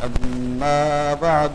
أما بعد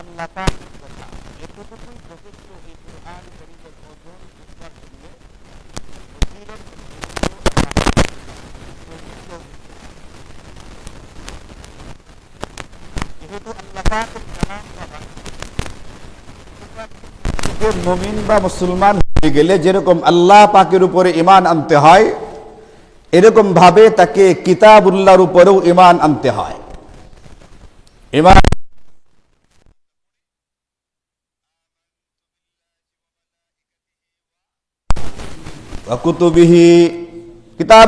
আল্লাহ পাকের কথা, এতটুকুই যথেষ্ট এই কুরআন কারীমের ওজন বুঝবার জন্য। যেহেতু আল্লাহ পাকের কালাম মুমিন বা মুসলমান হয়ে গেলে যেরকম আল্লাহ পাকের উপরে ঈমান আনতে হয়, এরকম ভাবে তাকে কিতাবুল্লাহর উপরেও ঈমান আনতে হয়। ঈমান কুতুবিহি, কিতাব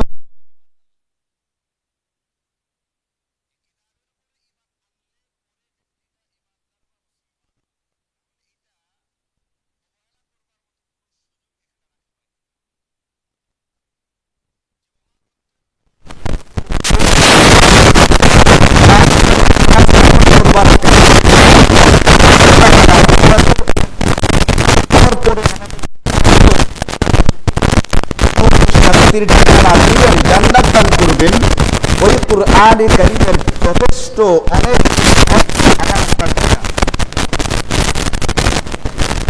জান্নাত দান করবেন, ওই কুরআন কারীমের যথেষ্ট অনেক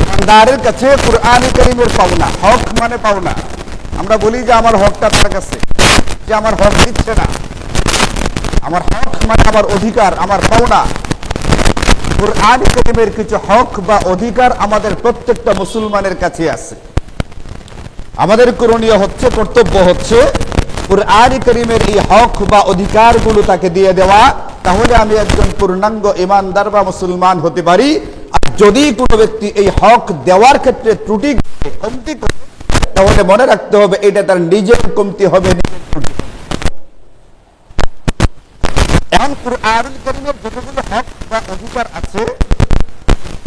ইমানদারের কাছে কুরআন কারীমের পাওনা, হক মানে পাওনা। আমরা বলি যে আমার হকটা তার কাছে, যে আমার হক দিচ্ছে না। আমার হক মানে আমার অধিকার, আমার পাওনা। কুরআন কারীমের কিছু হক বা অধিকার আমাদের প্রত্যেকটা মুসলমানের কাছে আছে। আমাদের করণীয় হচ্ছে, কর্তব্য হচ্ছে কুরআন কারীমের এই হক বা অধিকারগুলো তাকে দিয়ে দেওয়া। তাহলে আমি একজন পূর্ণাঙ্গ ঈমানদার বা মুসলমান হতে পারি। আর যদি কোনো ব্যক্তি এই হক দেওয়ার ক্ষেত্রে ত্রুটি কমতি করে, তাহলে মনে রাখতে হবে এটা তার নিজের কমতি হবে, নিজের ত্রুটি। এখন কুরআন কারীমের যতগুলো হক বা অধিকার আছে,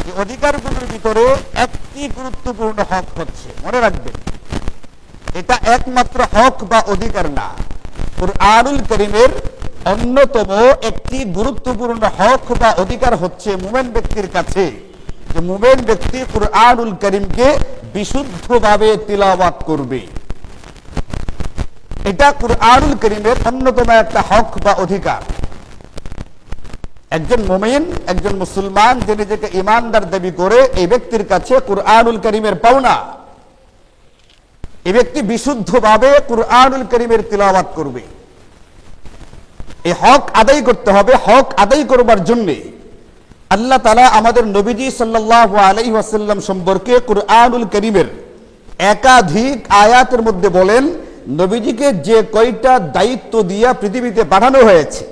এই অধিকারগুলোর ভিতরে একটি গুরুত্বপূর্ণ হক হচ্ছে, মনে রাখবেন, এটা একমাত্র হক বা অধিকার না। কুরআনুল কারীমের অন্যতম একটি গুরুত্বপূর্ণ হক বা অধিকার হচ্ছে মুমিন ব্যক্তির কাছে, যে মুমিন ব্যক্তি কুরআনুল কারীমকে বিশুদ্ধভাবে তিলাওয়াত করবে। এটা কুরআনুল কারীমের অন্যতম একটা হক বা অধিকার। একজন মুমিন, একজন মুসলমান যে নিজেকে ঈমানদার দাবি করে, এই ব্যক্তির কাছে কুরআনুল কারীমের পাওনা। এই ব্যক্তি বিশুদ্ধভাবে কুরআনুল কারীমের তিলাওয়াত করবে। এই হক আদায় করতে হবে। হক আদায় করবার জন্য আল্লাহ তাআলা আমাদের নবীজি সাল্লাল্লাহু আলাইহি ওয়াসাল্লাম সম্পর্কে কুরআনুল কারীমের একাধিক আয়াতের মধ্যে বলেন, নবীজিকে যে কয়টা দায়িত্ব দিয়া পৃথিবীতে পাঠানো হয়েছে,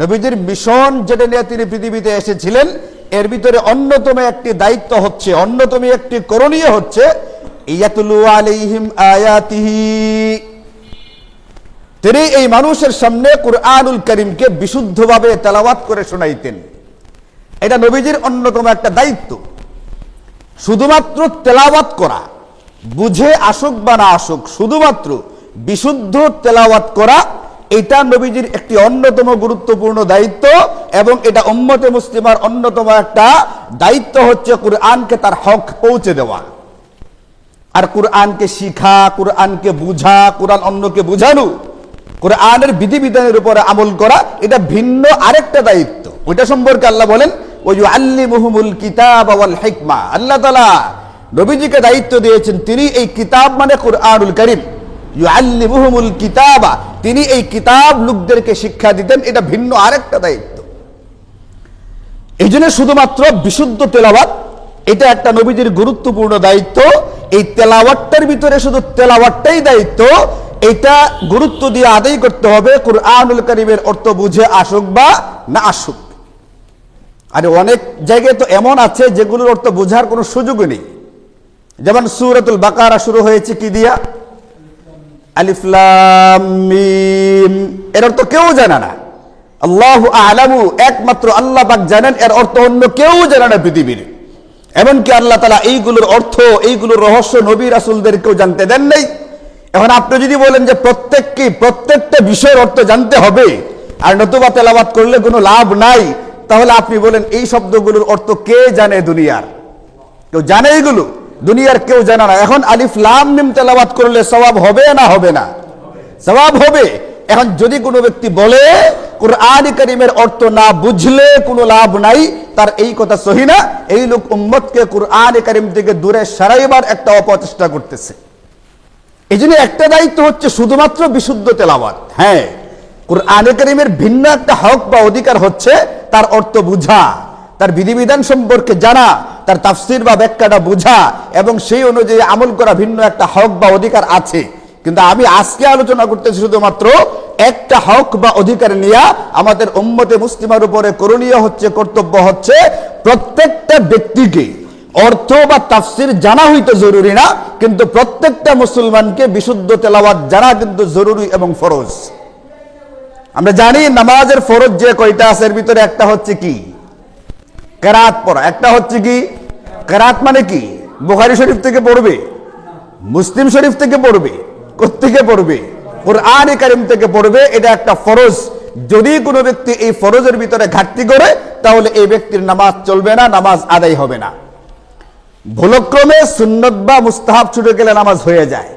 নবীজির মিশন যেটা নিয়ে তিনি পৃথিবীতে এসেছিলেন, এর ভিতরে অন্যতম একটি দায়িত্ব হচ্ছে, অন্যতম একটি করণীয় হচ্ছে ইয়াতলু আলাইহিম আয়াতিহি, তিনি এই মানুষের সামনে কুরআনুল কারীমকে বিশুদ্ধভাবে তেলাওয়াত করে শোনাইতেন। এটা নবীজির অন্যতম একটা দায়িত্ব। শুধুমাত্র তেলাওয়াত করা, বুঝে আসুক বা না আসুক, শুধুমাত্র বিশুদ্ধ তেলাওয়াত করা, এটা নবীজির একটি অন্যতম গুরুত্বপূর্ণ দায়িত্ব। এবং এটা উম্মতে মুসলিমার অন্যতম একটা দায়িত্ব হচ্ছে কুরআনকে তার হক পৌঁছে দেওয়া। আর কুরআনকে শিখা, কুরআনকে বুঝা, কুরআন অন্যকে বুঝানো, কুরআনের বিধিবিধানের উপরে আমল করা, এটা ভিন্ন আরেকটা দায়িত্ব। ওইটা সম্পর্কে আল্লাহ বলেন ওয়ায়ুআল্লিমুহুমুল কিতাবা ওয়াল হিকমা। আল্লাহ তাআলা নবীজিকে দায়িত্ব দিয়েছেন, তিনি এই কিতাব মানে কুরআনুল কারীম, ইউআল্লিমুহুমুল কিতাবা, তিনি এই কিতাব লোকদেরকে শিক্ষা দিতেন। এটা ভিন্ন আরেকটা দায়িত্ব। এই জন্য শুধুমাত্র বিশুদ্ধ তেলাওয়াত, এটা একটা নবীজির গুরুত্বপূর্ণ দায়িত্ব। এই তেলাওয়াতটার ভিতরে শুধু তেলাওয়াতটাই দায়িত্ব, এটা গুরুত্ব দিয়ে আদায় করতে হবে, কুরআনুল কারীমের অর্থ বুঝে আসুক বা না আসুক। আরে অনেক জায়গায় তো এমন আছে যেগুলোর অর্থ বোঝার কোনো সুযোগই নেই। যেমন সূরাতুল বাকারা শুরু হয়েছে কি দিয়া? আলিফ লাম মিম। এর অর্থ কেউ জানে না। আল্লাহু আ'লামু, একমাত্র আল্লাহ পাক জানেন। এর অর্থ অন্য কেউ জানে না পৃথিবীর। এমনকি আল্লাহ তাআলা এইগুলোর অর্থ, এইগুলোর রহস্য নবী রাসূলদেরকেও জানতে দেন নাই। এখন আপনি যদি বলেন যে প্রত্যেকটা বিষয়ের অর্থ জানতে হবে আর নতুবা তেলাওয়াত করলে কোনো লাভ নাই, তাহলে আপনি বলেন এই শব্দগুলোর অর্থ কে জানে? দুনিয়ার কেউ জানে? এইগুলো দুনিয়ার কেউ জানে না। এখন আলিফ লাম মিম তেলাওয়াত করলে সওয়াব হবে না হবে না? সওয়াব হবে। এখন যদি কোনো ব্যক্তি বলে কুরআন কারীমের অর্থ না বুঝলে কোনো লাভ নাই, তার এই কথা সহি না। এই লোক উম্মতকে কুরআন কারীম থেকে দূরে সরাইবার একটা অপচেষ্টা করতেছে। এই জন্য একটা দায়িত্ব হচ্ছে শুধুমাত্র বিশুদ্ধ তেলাওয়াত। হ্যাঁ, কুরআন কারীমের ভিন্ন একটা হক বা অধিকার হচ্ছে তার অর্থ বুঝা, তার বিধিবিধান সম্পর্কে জানা, তার তাফসীর বা ব্যাখ্যাটা বুঝা এবং সেই অনুযায়ী আমল করা ভিন্ন একটা হক বা অধিকার আছে। কিন্তু আমি আজকে আলোচনা করতেছি শুধুমাত্র একটা হক বা অধিকার নিয়ে। আমাদের উম্মতে মুসলিমার উপরে করণীয় হচ্ছে, কর্তব্য হচ্ছে, প্রত্যেকটা ব্যক্তিকে অর্থ বা তাফসীর জানা হইতে জরুরি না, কিন্তু প্রত্যেকটা মুসলমানকে বিশুদ্ধ তেলাওয়াত জানা কিন্তু জরুরি এবং ফরজ। আমরা জানি নামাজের ফরজ যে কয়টা আছে, এর ভিতরে একটা হচ্ছে কি? কেরাত পড়া। একটা হচ্ছে কি? কেরাত মানে কি? বুখারী শরীফ থেকে পড়বে, মুসলিম শরীফ থেকে পড়বে, কোত্থেকে পড়বে? কুরআন কারীম থেকে পড়বে। এটা একটা ফরজ। যদি কোনো ব্যক্তি এই ফরজের ভিতরে ঘাটতি করে, তাহলে এই ব্যক্তির নামাজ চলবে না, নামাজ আদায় হবে না। ভুলক্রমে সুন্নত বা মুস্তাহাব ছুটে গেলে নামাজ হয়ে যায়।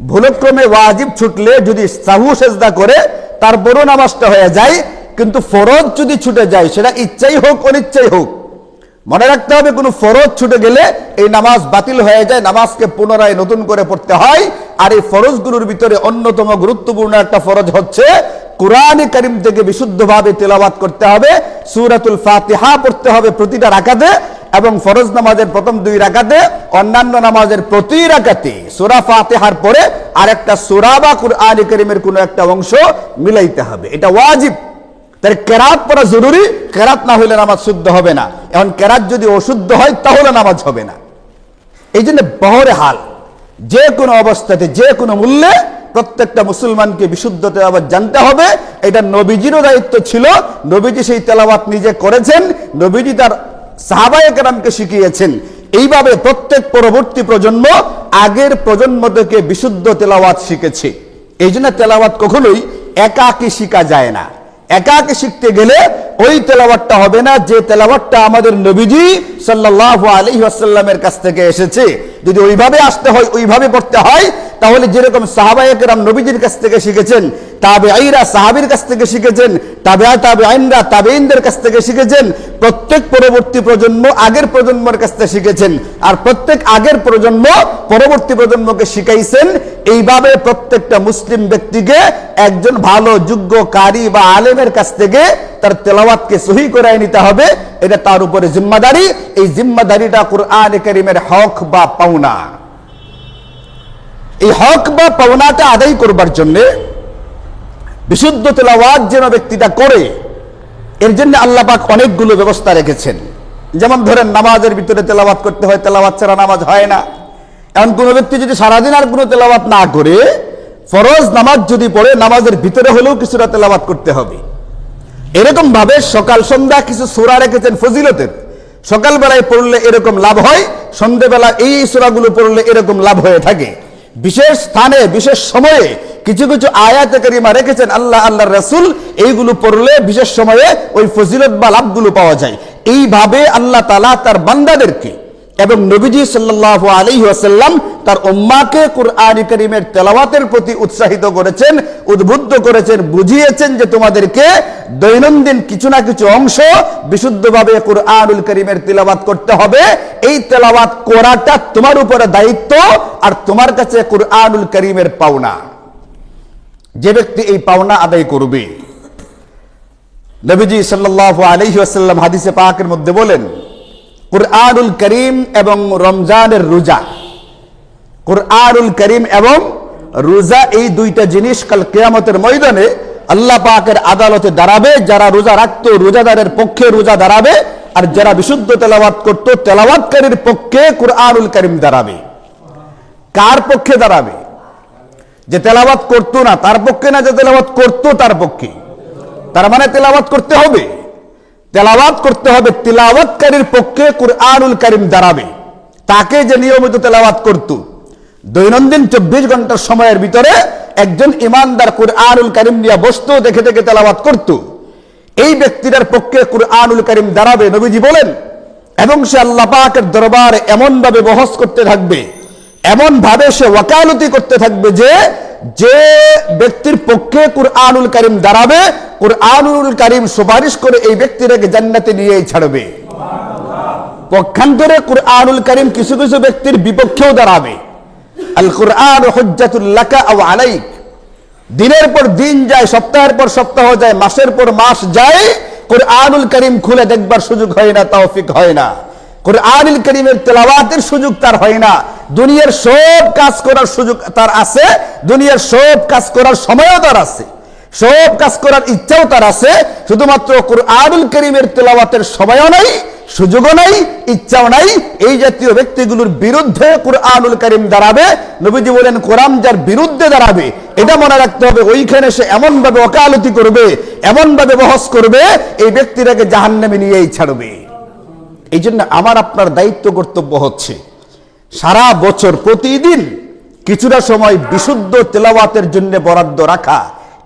ভুলক্রমে ওয়াজিব ছুটলে যদি সাহু সেজদা করে তারপরও নামাজটা হয়ে যায়। কিন্তু ফরজ যদি ছুটে যায়, সেটা ইচ্ছাই হোক অনিচ্ছাই হোক, মনে রাখতে হবে কোনো ফরজ ছুটে গেলে এই নামাজ বাতিল হয়ে যায়, নামাজকে পুনরায় নতুন করে পড়তে হয়। আর এই ফরজগুলোর ভিতরে অন্যতম গুরুত্বপূর্ণ একটা ফরজ হচ্ছে কুরআন কারীম থেকে বিশুদ্ধভাবে তেলাওয়াত করতে হবে। সূরাতুল ফাতিহা পড়তে হবে প্রতিটা রাকাতে, এবং ফরজ নামাজের প্রথম 2 রাকাতে, অন্যান্য নামাজের প্রতি রাকাতে সূরা ফাতিহার পরে আরেকটা সূরা বা কুরআন কারীমের কোনো একটা অংশ মিলাইতে হবে। এটা ওয়াজিব। তার কেরাত পড়া জরুরি। কেরাত না হলে নামাজ শুদ্ধ হবে না। এখন কেরাত যদি অশুদ্ধ হয় তাহলে নামাজ হবে না। এই জন্য বহরে হাল, যে কোনো অবস্থাতে, যে কোনো মূল্যে প্রত্যেকটা মুসলমানকে বিশুদ্ধ তেলাওয়াত জানতে হবে। এটা নবীজিরও দায়িত্ব ছিল। নবীজি সেই তেলাওয়াত নিজে করেছেন, নবীজি তার সাহাবায়ে কেরামকে শিখিয়েছেন। এইভাবে প্রত্যেক পরবর্তী প্রজন্ম আগের প্রজন্ম থেকে বিশুদ্ধ তেলাওয়াত শিখেছে। এই জন্য তেলাওয়াত কখনোই একাকী শিখা যায় না। একাকী শিখতে গেলে ওই তেলাওয়াতটা হবে না যে তেলাওয়াতটা আমাদের নবীজি সাল্লাল্লাহু আলাইহি ওয়াসাল্লামের কাছ থেকে এসেছে। যদি ওইভাবে আসতে হয়, ওইভাবে পড়তে হয়, তাহলে যেরকম সাহাবায়ে কেরাম নবীজির কাছ থেকে শিখেছেন, তাবেঈরা সাহাবীর কাছ থেকে শিখেছেন, তাবেঈনরা তাবেঈনদের কাছ থেকে শিখেছেন, প্রত্যেক পরবর্তী প্রজন্ম আগের প্রজন্মের কাছ থেকে শিখেছেন, আর প্রত্যেক আগের প্রজন্ম পরবর্তী প্রজন্মকে শিখাইছেন। এইভাবে প্রত্যেকটা মুসলিম ব্যক্তিকে একজন ভালো যোগ্য কারি বা আলেমের কাছ থেকে তার তেলাওয়াতকে সহি করায় নিতে হবে। এটা তার উপরে জিম্মাদারি। এই জিম্মাদারিটা কুরআনে কারীমের হক বা পাওনা। এই হক বা পাওনাটা আদায় করবার জন্য বিশুদ্ধ তেলাওয়াত যেন ব্যক্তিটা করে, এর জন্য আল্লাহ পাক অনেকগুলো ব্যবস্থা রেখেছেন। যেমন ধরেন নামাজের ভিতরে তেলাওয়াত করতে হয়, তেলাওয়াত ছাড়া নামাজ হয় না। এমন কোন ব্যক্তি যদি সারাদিন আর কোনো তেলাওয়াত না করে, ফরজ নামাজ যদি পড়ে, নামাজের ভিতরে হলেও কিছুটা তেলাওয়াত করতে হবে। এরকম ভাবে সকাল সন্ধ্যা কিছু সূরা রেখেছেন ফজিলতের। সকালবেলায় পড়লে এরকম লাভ হয়, সন্ধ্যাবেলা এই সূরাগুলো পড়লে এরকম লাভ হয়ে থাকে। বিশেষ স্থানে বিশেষ সময়ে কিছু কিছু আয়াতে কারিমা রেখেছেন আল্লাহ আল্লাহর রাসূল, এইগুলো পড়লে বিশেষ সময়ে ওই ফজিলত বা লাভগুলো পাওয়া যায়। এইভাবে আল্লাহ তাআলা তার বান্দাদেরকে এবং নবীজি সাল্লাল্লাহু আলাইহি ওয়াসাল্লাম তার উম্মাহকে কুরআন কারীমের তেলাওয়াতের প্রতি উৎসাহিত করেছেন, উদ্বুদ্ধ করেছেন, বুঝিয়েছেন যে তোমাদেরকে দৈনন্দিন কিছু না কিছু অংশ বিশুদ্ধভাবে কুরআনুল কারীমের তেলাওয়াত করতে হবে। এই তেলাওয়াত করাটা তোমার উপরে দায়িত্ব, আর তোমার কাছে কুরআনুল কারীমের পাওনা। যে ব্যক্তি এই পাওনা আদায় করবে, নবীজি সাল্লাল্লাহু আলাইহি ওয়াসাল্লাম হাদিসে পাকের মধ্যে বলেন, কুরআনুল কারীম এবং রমজানের রোজা, কুরআনুল কারীম এবং রোজা এই দুইটা জিনিস কাল কিয়ামতের ময়দানে আল্লাহ পাকের আদালতে দাঁড়াবে। যারা রোজা রাখতো রোজাদারের পক্ষে রোজা দাঁড়াবে, আর যারা বিশুদ্ধ তেলাওয়াত করত তেলাওয়াতকারীর পক্ষে কুরআনুল কারীম দাঁড়াবে। কার পক্ষে দাঁড়াবে? যে তেলাওয়াত করতো না তার পক্ষে না, যে তেলাওয়াত করতো তার পক্ষে। তার মানে তেলাওয়াত করতে হবে, তেলাওয়াত করতে হবে। তেলাওয়াতকারীর পক্ষে কুরআনুল কারীম দাঁড়াবে। তাকে যে নিয়মিত তেলাওয়াত করত, দৈনন্দিন 24 ঘন্টার সময়ের ভিতরে একজন ইমানদার কুরআনুল কারীম নিয়ে বসতো, দেখে দেখে তেলাওয়াত করত, এই ব্যক্তিটার পক্ষে কুরআনুল কারীম দাঁড়াবে। নবীজি বলেন, এবং সে আল্লাহ পাকের দরবারে এমন ভাবে বহস করতে থাকবে, এমন ভাবে সে ওয়াকালতি করতে থাকবে যে যে ব্যক্তির পক্ষে কুরআনুল কারীম দাঁড়াবে, কুরআনুল কারীম সুপারিশ করে এই ব্যক্তিটাকে জান্নাতে নিয়েই ছাড়বে। পক্ষান্তরে কুরআনুল কারীম কিছু কিছু ব্যক্তির বিপক্ষেও দাঁড়াবে। আল কুরআন হুজ্জাতুল লাকা আও আলাইক। দিনের পর দিন যায়, সপ্তাহের পর সপ্তাহ যায়, মাসের পর মাস যায়, কুরআনুল কারীম খুলে দেখবার সুযোগ হয় না, তৌফিক হয় না। কুরআনুল কারীমের তেলাওয়াতের সুযোগ তার হয় না। দুনিয়ার সব কাজ করার সুযোগ তার আছে, দুনিয়ার সব কাজ করার সময়ও তার আছে, সব কাজ করার ইচ্ছাও তার আছে, শুধুমাত্র কুরআনুল কারীমের তেলাওয়াতের সময়ও নাই, সুযোগও নাই, ইচ্ছাও নাই। এই জাতীয় ব্যক্তিগুলোর বিরুদ্ধে কুরআনুল কারীম দাঁড়াবে। নবীজি বলেন, কোরআন যার বিরুদ্ধে দাঁড়াবে, এটা মনে রাখতে হবে, ওইখানে সে এমন ভাবে ওকালতি করবে, এমন ভাবে বহস করবে, এই ব্যক্তিটাকে জাহান্নামে নিয়েই ছাড়বে। এই জন্য আমার আপনার দায়িত্ব কর্তব্য হচ্ছে সারা বছর প্রতিদিন কিছুটা সময় বিশুদ্ধ তেলাওয়াতের জন্য বরাদ্দ রাখা।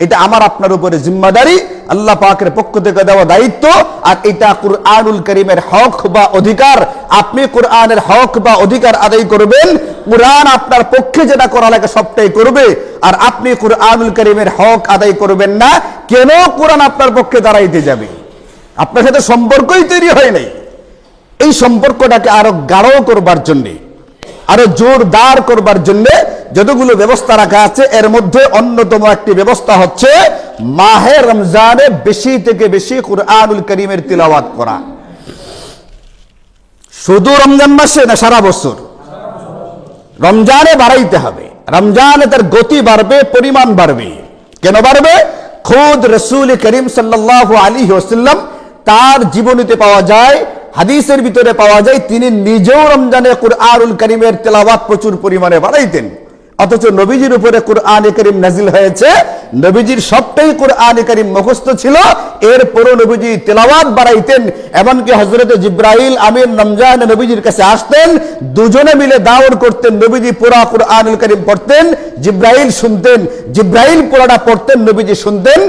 এটা আমার আপনার উপরে জিম্মাদারি, আল্লাহ পাকের পক্ষ থেকে দেওয়া দায়িত্ব। আর এটা কুরআনুল কারীমের হক বা অধিকার। আপনি কুরআনের হক বা অধিকার আদায় করবেন, কুরআন আপনার পক্ষে যেটা করা লাগে সবটাই করবে। আর আপনি কুরআনুল কারীমের হক আদায় করবেন না, কেন কুরআন আপনার পক্ষে দাঁড়াইতে যাবে? আপনার সাথে সম্পর্কই তৈরি হয় নাই। এই সম্পর্কটাকে আরো গাঢ় করবার জন্যে, আরো জোরদার করবার জন্য যতগুলো ব্যবস্থা রাখা আছে, এর মধ্যে অন্যতম একটি ব্যবস্থা হচ্ছে মাহে রমজানে বেশি থেকে বেশি কুরআনুল কারীমের তিলাওয়াত করা। শুধু রমজান মাসে না, সারা বছর? রমজানে বাড়াইতে হবে। রমজানে তার গতি বাড়বে, পরিমাণ বাড়বে। কেন বাড়বে? খুদ রাসূল করিম সাল্লাল্লাহু আলাইহি ওয়াসাল্লাম তার জীবনীতে পাওয়া যায়, হাদিসের ভিতরে পাওয়া যায়, তিনি নিজেও রমজানে কুরআনুল কারীমের তেলাওয়াত প্রচুর পরিমাণে বাড়াইতেন। অথচ নবীজির উপরে কুরআনে কারীম নাজিল হয়েছে, নবীজির সবটাই কুরআনে কারীম মুখস্থ ছিল, এরপরও নবীজি তেলাওয়াত বাড়াইতেন। এমনকি হযরত জিবরাইল আমিন রমজানে নবীজির কাছে আসতেন, দুজনে মিলে দাওয়াত করতেন। নবীজি পুরা কুরআনুল কারীম পড়তেন, জিবরাইল শুনতেন, জিবরাইল পুরাটা পড়তেন, নবীজি শুনতেন।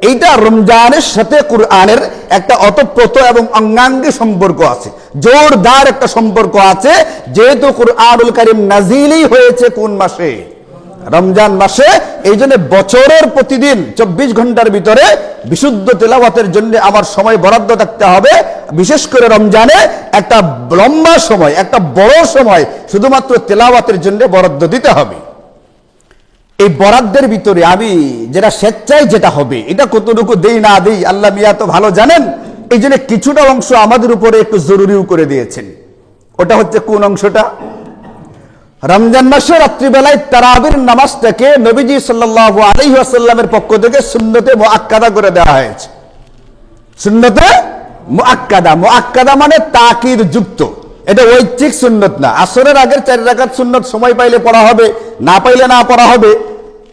এইটা রমজানের সাথে কুরআনের একটা অতপ্রত এবং অঙ্গাঙ্গী সম্পর্ক আছে, জোরদার একটা সম্পর্ক আছে। যেহেতু কুরআনুল কারীম নাজিলই হয়েছে কোন মাসে? রমজান মাসে। এই জন্য বছরের প্রতিদিন 24 ঘন্টার ভিতরে বিশুদ্ধ তেলাওয়াতের জন্য আমার সময় বরাদ্দ থাকতে হবে। বিশেষ করে রমজানে একটা লম্বা সময়, একটা বড় সময় শুধুমাত্র তেলাওয়াতের জন্য বরাদ্দ দিতে হবে। এই বরাদ্দের ভিতরে আমি যেটা স্বেচ্ছায় যেটা হবে, এটা কতটুকু দেই না দেই আল্লাহ মিয়া তো ভালো জানেন। এই জন্য কিছুটা অংশ আমাদের উপরে একটু জরুরিও করে দিয়েছেন। ওটা হচ্ছে কোন অংশটা? রমজান মাসে রাত্রিবেলায় তারাবির নামাজটাকে নবীজি সাল্লাল্লাহু আলাইহি ওয়াসাল্লামের পক্ষ থেকে সুন্নতে মুআক্কাদা করে দেওয়া হয়েছে। সুন্নতে মুআক্কাদা, মুআক্কাদা মানে তাকিদ যুক্ত। এটা ঐচ্ছিক সুন্নত না। আসরের আগের 4 রাকাত সুন্নত সময় পাইলে পড়া হবে, না পাইলে না পড়া হবে।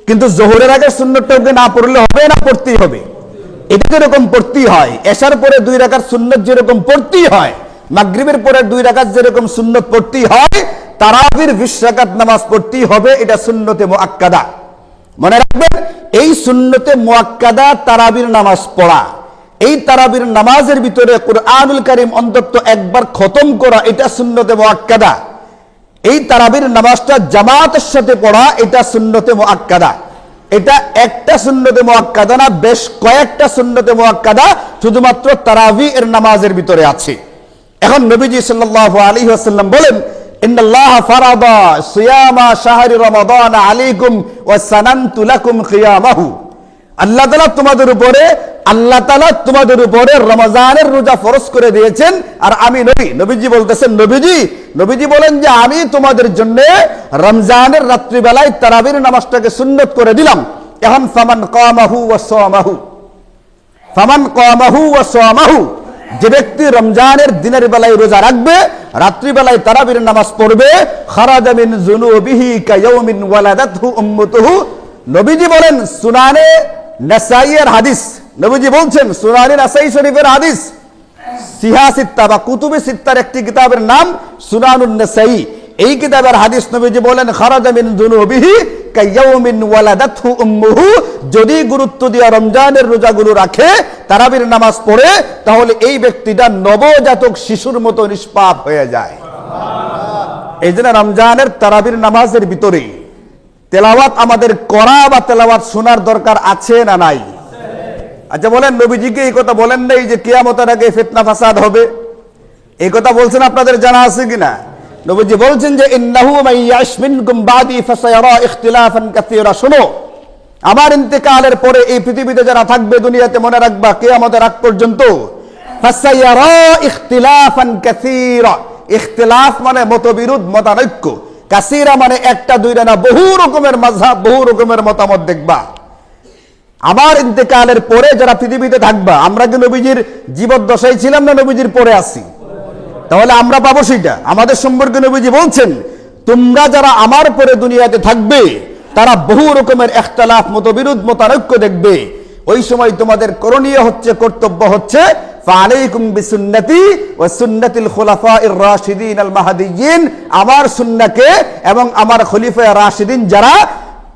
কিন্তু জোহরের আগের সুন্নতটাকে না পড়লে হবে না, পড়তেই হবে। এটা যেরকম পড়তেই হয়, এশার পরে 2 রাকাত সুন্নত যেরকম পড়তেই হয়, মাগরিবের পরে 2 রাকাত যেরকম সুন্নত পড়তেই হয়, তারাবির 20 রাকাত নামাজ পড়তেই হবে। এটা সুন্নতে মুআক্কাদা। মনে রাখবেন, এই সুন্নতে মুআক্কাদা তারাবির নামাজ পড়া, এই তারাবির নামাজের ভিতরে কুরআনুল কারীম অন্তত একবার খতম করা, এটা সুন্নতে মুআক্কাদা। এই তারাবির নামাজটা জামাতের সাথে পড়া, এটা সুন্নতে মুআক্কাদা। এটা একটা সুন্নতে মুআক্কাদা না, বেশ কয়েকটা সুন্নতে মুআক্কাদা শুধুমাত্র তারাবি এর নামাজের ভিতরে আছে। এখন নবীজি সাল্লাল্লাহু আলাইহি ওয়াসাল্লাম বলেন, ইন্নাল্লাহা ফারাদা সিয়ামা শাহরি রমাদান আলাইকুম ওয়া সানানতু লাকুম কিয়ামাহু। আল্লাহ তাআলা তোমাদের উপরে রমজানের রোজা ফরজ করে দিয়েছেন। আর আমি নবীজি বলতেছেন, নবীজি বলেন যে আমি তোমাদের জন্য রমজানের রাত্রিবেলায় তারাবির নামাজটাকে সুন্নত করে দিলাম। এখন ফামান কামাহু ওয়া সামাহু, যে ব্যক্তি রমজানের দিনের বেলায় রোজা রাখবে, রাত্রিবেলায় তারাবির নামাজ পড়বে, খারাজা মিন যুনুবিহি কায়াউমিন ওয়ালাদাতহু উম্মুতুহু। নবীজি বলেন, সুনানে নাসাইয়ের হাদিস, নবীজি বলছেন সুনানে নাসাই শরীফের হাদিস, সিহা সিত্তা বা কুতুবে সিত্তার একটি কিতাবের নাম সুনানুন নাসাই। এই কিতাবের হাদিস নবীজি বলেন, খারাজা মিন যুনুবিহি কায়াউমিন ওয়ালাদাতহু উম্মুহু। যদি গুরুত্ব দিয়ে রমজানের রোজাগুলো রাখে, তারাবির নামাজ পড়ে, তাহলে এই ব্যক্তিটা নবজাতক শিশুর মতো নিষ্পাপ হয়ে যায়। এই জন্য রমজানের তারাবির নামাজের ভিতরে তেলাওয়াত আমাদের করা বা তেলাওয়াত শোনার দরকার আছে না নাই? আচ্ছা বলেন, নবীজিকে এই কথা বলেন নাই যে কিয়ামতের আগে ফিতনা ফাসাদ হবে? এই কথা বলছেন, আপনাদের জানা আছে কিনা? নবীজি বলছেন যে ইন্নাহু মাইয়াশ মিনকুম বাদি ফাসায়ারা ইখতিলাফান কাসীরা। শোনো, আমার ইন্তেকালের পরে এই পৃথিবীতে যারা থাকবে, দুনিয়াতে, মনে রাখবা কিয়ামতের আগ পর্যন্ত, ফাসায়ারা ইখতিলাফান কাসীরা। ইখতিলাফ মানে মতবিরোধ, মতানৈক্য। কাসীরা মানে একটা দুইটা না, বহু রকমের মাযহাব, বহু রকমের মতামত দেখবা। আমার ইন্তেকালের পরে যারা পৃথিবীতে থাকবা, আমরা কি নবীজির জীবদ্দশায় ছিলাম না নবীজির পরে আছি? তাহলে আমরা পাবো সেটা। আমাদের সম্পর্কে নবীজি বলছেন, তোমরা যারা আমার পরে দুনিয়াতে থাকবে, তারা বহু রকমের ইখতিলাফ, মতবিরোধ, মতানৈক্য দেখবে। ওই সময় তোমাদের করণীয় হচ্ছে, কর্তব্য হচ্ছে, ফালাইকুম বিসুন্নতি ওয়া সুন্নাতিল খুলাফাইর রাশিদিন আল মাহদিয়্যিন। আমার সুন্নাহকে এবং আমার খলিফায়ে রাশিদিন যারা,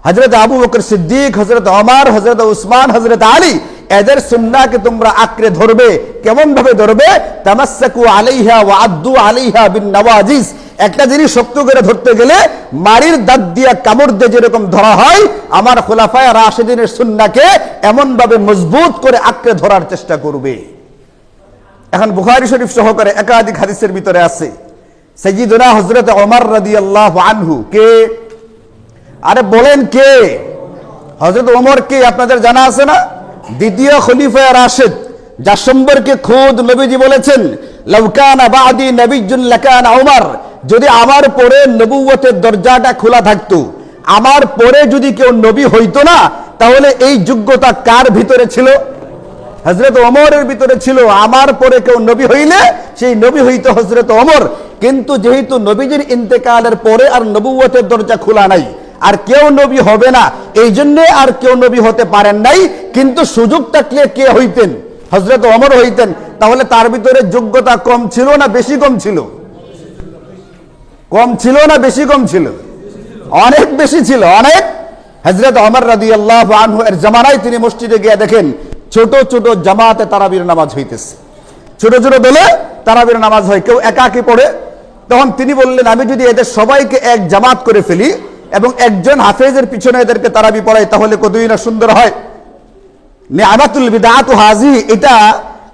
হযরত আবু বকর সিদ্দিক, হযরত ওমর, হযরত উসমান, হযরত আলী, এদের সুন্নাহকে তোমরা আঁকড়ে ধরবে। কেমন ভাবে ধরবে? তামাসসাকু আলাইহা ওয়া আদ্দু আলাইহা বিন নওয়াজিস। একটা জিনিস শক্ত করে ধরতে গেলে মারির দাঁত দিয়া কামড় দিয়ে যেরকম ধরা হয়, আমার খুলাফায়ে রাশিদিনের সুন্নাহকে এমন ভাবে মজবুত করে আঁকড়ে ধরার চেষ্টা করবে। এখন বুখারী শরীফ সহকারে একাধিক হাদিসের ভিতরে আছে, সাইয়্যিদুনা হযরত ওমর রাদিয়াল্লাহু আনহু কে? আরে বলেন কে? হযরত ওমর কে আপনাদের জানা আছে না? দ্বিতীয় খলিফা রাশিদ, যার সম্পর্কে খুদ নবীজি বলেছেন, লাউ কানা বাদি নবিয়্যুন লাকানা ওমর। যদি আমার পরে নবুয়তের দরজাটা খোলা থাকতো, আমার পরে যদি কেউ নবী হইতো না, তাহলে এই যোগ্যতা কার ভিতরে ছিল? হযরত ওমরের ভিতরে ছিল। আমার পরে কেউ নবী হইলে সেই নবী হইতো হযরত ওমর। কিন্তু যেহেতু নবীজির ইন্তেকালের পরে আর নবুয়তের দরজা খোলা নাই, আর কেউ নবী হবে না, এই জন্য আর কেউ নবী হতে পারেন নাই। কিন্তু সুযোগ থাকলে কে হইতেন? হযরত ওমর হইতেন। তাহলে তার ভিতরে যোগ্যতা কম ছিল না বেশি কম ছিল? কম ছিল না বেশি কম ছিল? অনেক বেশি ছিল, অনেক। হযরত ওমর রাদিয়াল্লাহু আনহু এর জামানায় তিনি মসজিদে গিয়ে দেখেন ছোট ছোট জামাতে তারাবির নামাজ হইতেছে, ছোট ছোট দলে তারাবির নামাজ হয়, কেউ একাকি পড়ে। তখন তিনি বললেন, আমি যদি এদের সবাইকে এক জামাত করে ফেলি, এবং একজন হাফেজের পিছনে এদেরকে তারাবি পড়াই, তাহলে কতই না সুন্দর হয়। নিআমাতুল বিদআতু হাযিহি, এটা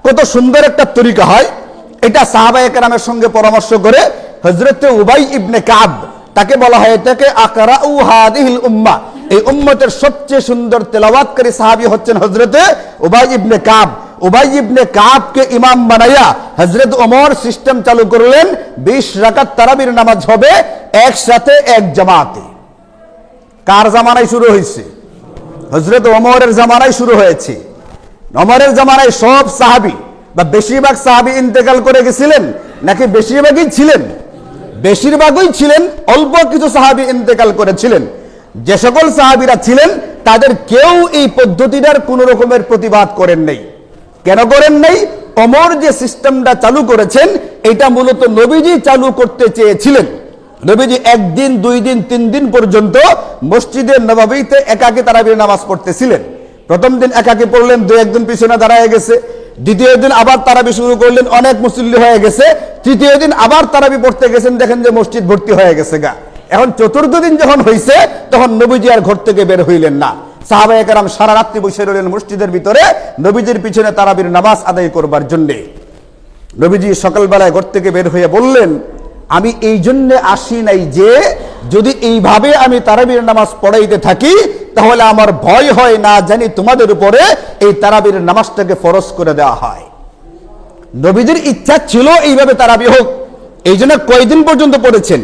কত সুন্দর একটা তরিকা হয়। এটা সাহাবায়ে কেরামের সঙ্গে পরামর্শ করে হযরত উবাই ইবনে কাব, তাকে বলা হয় এটাকে আকরাউ হাযিহিল উম্মাহ, এই উম্মতের সবচেয়ে সুন্দর তেলাওয়াতকারী সাহাবী হচ্ছেন হযরত উবাই ইবনে কাব। উবাই ইবনে কাবকে ইমাম বানাইয়া হযরত ওমর সিস্টেম চালু করলেন, 20 রাকাত তারাবির নামাজ হবে একসাথে এক জামাতে। কার জামানায় শুরু হয়েছে? হযরত ওমরের জামানায় শুরু হয়েছে। ওমরের জামানায় সব সাহাবী বা বেশিরভাগ সাহাবী ইন্তেকাল করে গেছিলেন নাকি বেশিরভাগই ছিলেন? বেশিরভাগই ছিলেন, অল্প কিছু সাহাবী ইন্তেকাল করেছিলেন। যে সকল সাহাবীরা ছিলেন তাদের কেউ এই পদ্ধতিটার কোন রকমের প্রতিবাদ করেন নাই। কেন করেন নাই? ওমর যে সিস্টেমটা চালু করেছেন এটা মূলত নবীজি চালু করতে চেয়েছিলেন। নবীজি 1 দিন 2 দিন 3 দিন পর্যন্ত মসজিদে নববীতে একাকী তারাবির নামাজ পড়তেছিলেন। প্রথম দিন একাকী পড়লেন, 2-1 দিন পিছনে দাঁড়ায় গেছে। দ্বিতীয় দিন আবার তারাবি শুরু করলেন, অনেক মুসল্লি হয়ে গেছে। তৃতীয় দিন আবার তারাবি পড়তে গেছেন, দেখেন যে মসজিদ ভর্তি হয়ে গেছে গা। এখন চতুর্থ দিন যখন হয়েছে তখন নবীজি আর ঘর থেকে বের হইলেন না। সাহাবায়ে কেরাম সারা রাত্রি বসে রইলেন মসজিদের ভিতরে নবীজির পিছনে তারাবির নামাজ আদায় করবার জন্যে। নবীজি সকালবেলায় ঘর থেকে বের হয়ে বললেন, আমি এই জন্য আসি নাই যে যদি এইভাবে আমি তারাবির নামাজ পড়াইতে থাকি তাহলে আমার ভয় হয় না জানি তোমাদের উপরে এই তারাবির নামাজটাকে ফরজ করে দেওয়া হয়। নবীজির ইচ্ছা ছিল এইভাবে তারাবি হোক, এই জন্য কয়দিন পর্যন্ত পড়েছেন?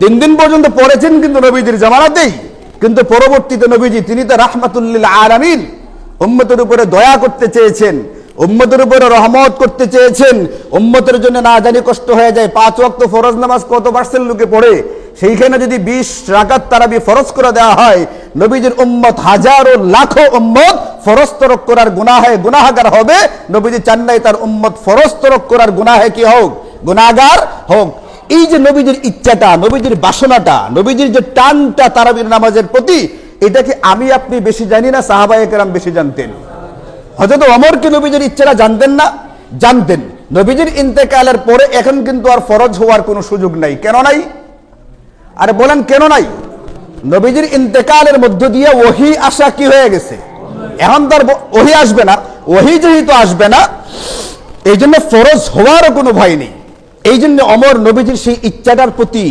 3 দিন পর্যন্ত পড়েছেন, কিন্তু নবীজির জামানাতেই। কিন্তু পরবর্তীতে নবীজি, তিনি তো রাহমাতুল লিল আলামিন, উম্মতের উপরে দয়া করতে চেয়েছেন, উম্মতের উপরে রহমত করতে চেয়েছেন। উম্মতের জন্য না জানি কষ্ট হয়ে যায়। 5 ওয়াক্ত ফরজ নামাজ কত পার্সেন্ট লোকে পড়ে, সেইখানে যদি 20 রাকাত তারাবি ফরজ করে দেওয়া হয়, নবীজির উম্মত হাজারো লাখো উম্মত ফরজ তরক করার গুনাহে গুনাহগার হবে। নবীজি চান নাই তার উম্মত ফরজ তরক করার গুনাহে কি হোক, গুনাহগার হোক। এই যে নবীজির ইচ্ছাটা, নবীজির বাসনাটা, নবীজির যে টানটা তারাবির নামাজের প্রতি, এটাকে আমি আপনি বেশি জানি না, সাহাবায়ে কেরাম বেশি জানতেন। হযরত ওমর কি নবীজির ইচ্ছাটা জানতেন না? জানতেন। নবীজির ইন্তেকালের পরে এখন কিন্তু আর ফরজ হওয়ার কোনো সুযোগ নাই। কেন নাই? আরে বলেন কেন নাই? নবীজির ইন্তেকালের মধ্য দিয়ে ওহী আসা কি হয়ে গেছে? এখন তার ওহী আসবে না। ওহী যেহেতু আসবে না, এই জন্য ফরজ হওয়ারও কোনো ভয় নেই। এই জন্য ওমর নবীজির সেই ইচ্ছাটার প্রতি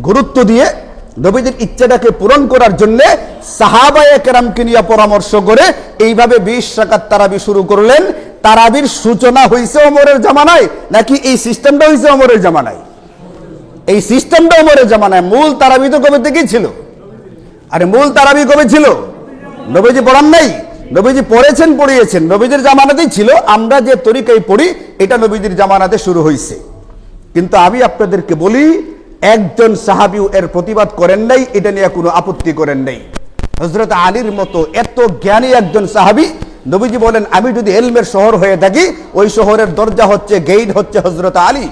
গুরুত্ব দিয়ে নবীজির ইচ্ছাটাকে পূরণ করার জন্য সাহাবায়ে কেরামকে নিয়ে পরামর্শ করে এইভাবে 20 রাকাত তারাবি শুরু করলেন। তারাবির সূচনা হয়েছে ওমরের জামানায় নাকি এই সিস্টেমটা হয়েছে ওমরের জামানায়? এই সিস্টেমটা ওমরের জামানায়। মূল তারাবি তো কবে থেকেই ছিল। আরে মূল তারাবি কবে ছিল? নবীজি পড়ান নাই? নবীজি পড়েছেন, পড়িয়েছেন, নবীজির জামানাতেই ছিল। আমরা যে তরিকায় পড়ি এটা নবীজির জামানাতে শুরু হয়েছে। কিন্তু আমি আপনাদেরকে বলি, একজন সাহাবীও এর প্রতিবাদ করেন নাই, এটা নিয়ে কোনো আপত্তি করেন নাই। হযরত আলীর মতো এত জ্ঞানী একজন সাহাবী, নবীজি বলেন আমি যদি ইলমের শহর হয়ে থাকি, ওই শহরের দরজা হচ্ছে, গেট হচ্ছে হযরত আলী।